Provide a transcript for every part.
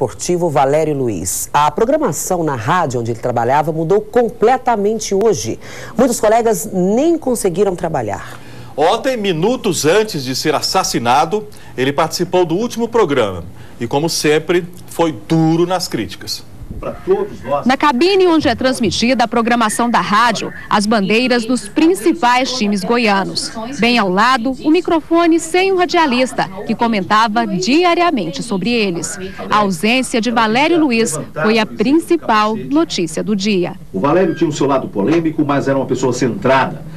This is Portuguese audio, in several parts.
esportivo Valério Luiz. A programação na rádio onde ele trabalhava mudou completamente hoje. Muitos colegas nem conseguiram trabalhar. Ontem, minutos antes de ser assassinado, ele participou do último programa e, como sempre, foi duro nas críticas. Na cabine onde é transmitida a programação da rádio, as bandeiras dos principais times goianos. Bem ao lado, o microfone sem um radialista, que comentava diariamente sobre eles. A ausência de Valério Luiz foi a principal notícia do dia. O Valério tinha o seu lado polêmico, mas era uma pessoa centrada.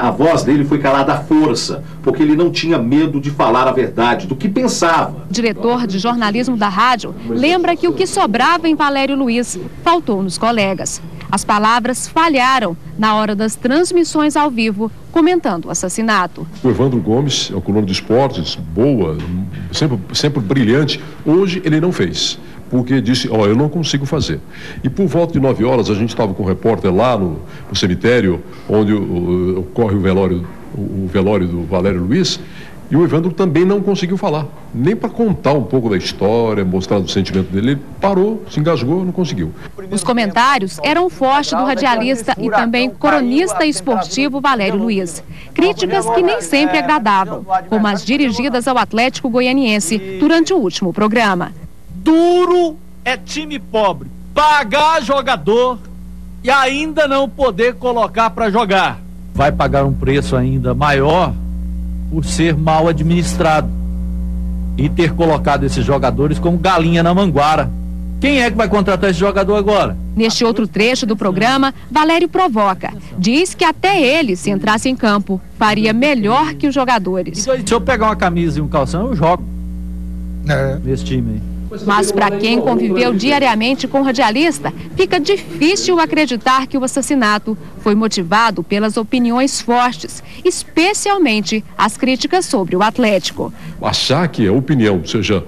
A voz dele foi calada à força, porque ele não tinha medo de falar a verdade, do que pensava. O diretor de jornalismo da rádio lembra que o que sobrava em Valério Luiz faltou nos colegas. As palavras falharam na hora das transmissões ao vivo, comentando o assassinato. O Evandro Gomes é o coluna de esportes, boa, sempre brilhante. Hoje ele não fez, porque disse, eu não consigo fazer. E por volta de 9 horas, a gente estava com o repórter lá no cemitério, onde ocorre o velório do Valério Luiz, e o Evandro também não conseguiu falar, nem para contar um pouco da história, mostrar o sentimento dele. Ele parou, se engasgou, não conseguiu. Os comentários eram fortes do radialista e também cronista esportivo Valério Luiz. Críticas que nem sempre agradavam, como as dirigidas ao Atlético Goianiense durante o último programa. Duro é time pobre, pagar jogador e ainda não poder colocar para jogar. Vai pagar um preço ainda maior por ser mal administrado e ter colocado esses jogadores como galinha na manguara. Quem é que vai contratar esse jogador agora? Neste outro trecho do programa, Valério provoca. Diz que até ele, se entrasse em campo, faria melhor que os jogadores. Se eu pegar uma camisa e um calção, eu jogo nesse time aí. Mas para quem conviveu diariamente com o radialista, fica difícil acreditar que o assassinato foi motivado pelas opiniões fortes, especialmente as críticas sobre o Atlético. Achar que a opinião seja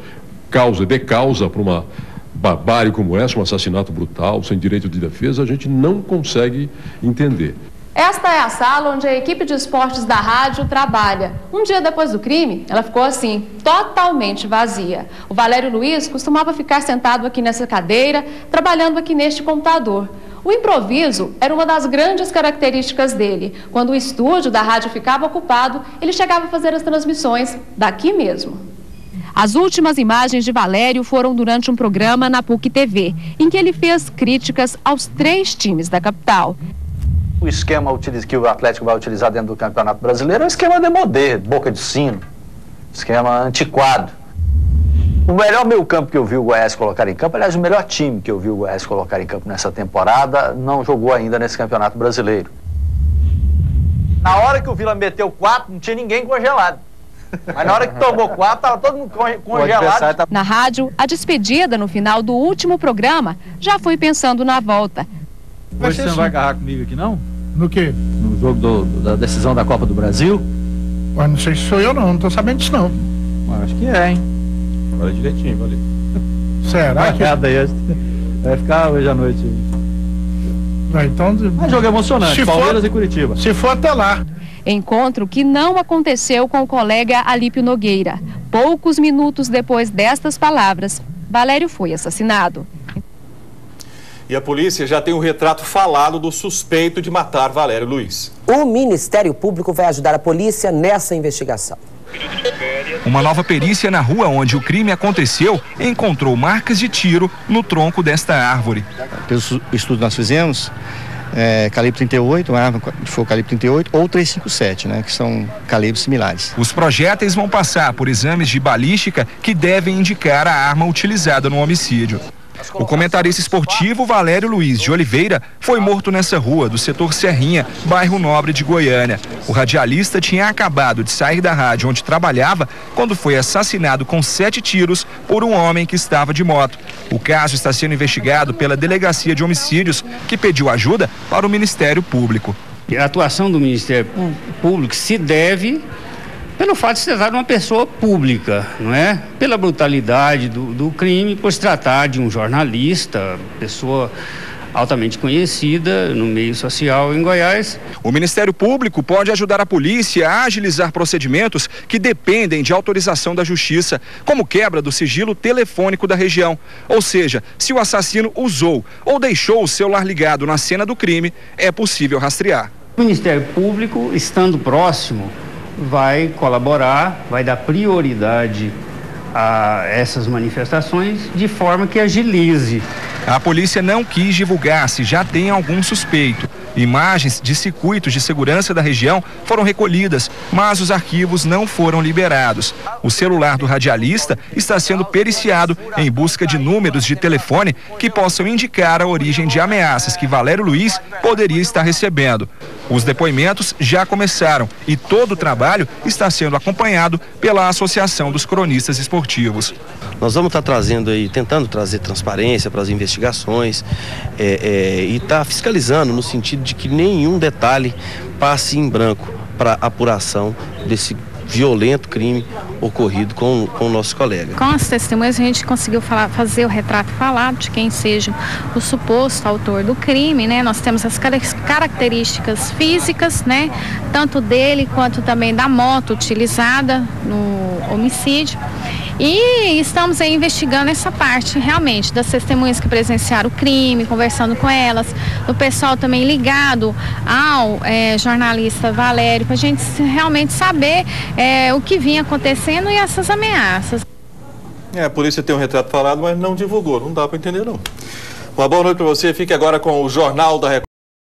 causa e decausa para uma barbárie como essa, um assassinato brutal, sem direito de defesa, a gente não consegue entender. Esta é a sala onde a equipe de esportes da rádio trabalha. Um dia depois do crime, ela ficou assim, totalmente vazia. O Valério Luiz costumava ficar sentado aqui nessa cadeira, trabalhando aqui neste computador. O improviso era uma das grandes características dele. Quando o estúdio da rádio ficava ocupado, ele chegava a fazer as transmissões daqui mesmo. As últimas imagens de Valério foram durante um programa na PUC TV, em que ele fez críticas aos 3 times da capital. O esquema que o Atlético vai utilizar dentro do Campeonato Brasileiro é um esquema demodé, boca de sino, esquema antiquado. O melhor meio-campo que eu vi o Goiás colocar em campo, aliás, o melhor time que eu vi o Goiás colocar em campo nessa temporada, não jogou ainda nesse Campeonato Brasileiro. Na hora que o Vila meteu 4, não tinha ninguém congelado. Mas na hora que tomou 4, estava todo mundo congelado. Na rádio, a despedida no final do último programa já foi pensando na volta. Hoje você não vai agarrar comigo aqui, não? No quê? No jogo da decisão da Copa do Brasil? Ué, não sei se sou eu não tô sabendo disso não. Acho que é, hein? Olha direitinho, valeu. Será que... Vai ficar hoje à noite. Então... É jogo emocionante, Palmeiras e Curitiba. Se for até lá. Encontro que não aconteceu com o colega Alípio Nogueira. Poucos minutos depois destas palavras, Valério foi assassinado. E a polícia já tem um retrato falado do suspeito de matar Valério Luiz. O Ministério Público vai ajudar a polícia nessa investigação. Uma nova perícia na rua onde o crime aconteceu encontrou marcas de tiro no tronco desta árvore. Pelo estudo que nós fizemos, calibre 38, uma arma de fogo calibre 38 ou 357, que são calibres similares. Os projéteis vão passar por exames de balística que devem indicar a arma utilizada no homicídio. O comentarista esportivo Valério Luiz de Oliveira foi morto nessa rua do setor Serrinha, bairro Nobre de Goiânia. O radialista tinha acabado de sair da rádio onde trabalhava quando foi assassinado com 7 tiros por um homem que estava de moto. O caso está sendo investigado pela Delegacia de Homicídios, que pediu ajuda para o Ministério Público. A atuação do Ministério Público se deve pelo fato de se tratar de uma pessoa pública, não é? Pela brutalidade do crime, por se tratar de um jornalista, pessoa altamente conhecida no meio social em Goiás. O Ministério Público pode ajudar a polícia a agilizar procedimentos que dependem de autorização da Justiça, como quebra do sigilo telefônico da região. Ou seja, se o assassino usou ou deixou o celular ligado na cena do crime, é possível rastrear. O Ministério Público, estando próximo, vai colaborar, vai dar prioridade a essas manifestações de forma que agilize. A polícia não quis divulgar se já tem algum suspeito. Imagens de circuitos de segurança da região foram recolhidas, mas os arquivos não foram liberados. O celular do radialista está sendo periciado em busca de números de telefone que possam indicar a origem de ameaças que Valério Luiz poderia estar recebendo. Os depoimentos já começaram e todo o trabalho está sendo acompanhado pela Associação dos Cronistas Esportivos. Nós vamos estar trazendo aí, tentando trazer transparência para as investigações e estar fiscalizando no sentido de que nenhum detalhe passe em branco para apuração desse violento crime ocorrido com o nosso colega. Com as testemunhas a gente conseguiu fazer o retrato falado de quem seja o suposto autor do crime, né? Nós temos as características físicas, né? Tanto dele quanto também da moto utilizada no homicídio. E estamos aí investigando essa parte realmente das testemunhas que presenciaram o crime, conversando com elas, do pessoal também ligado ao jornalista Valério, para a gente realmente saber o que vinha acontecendo e essas ameaças. A polícia tem um retrato falado, mas não divulgou, não dá para entender não. Uma boa noite para você, fique agora com o Jornal da Record.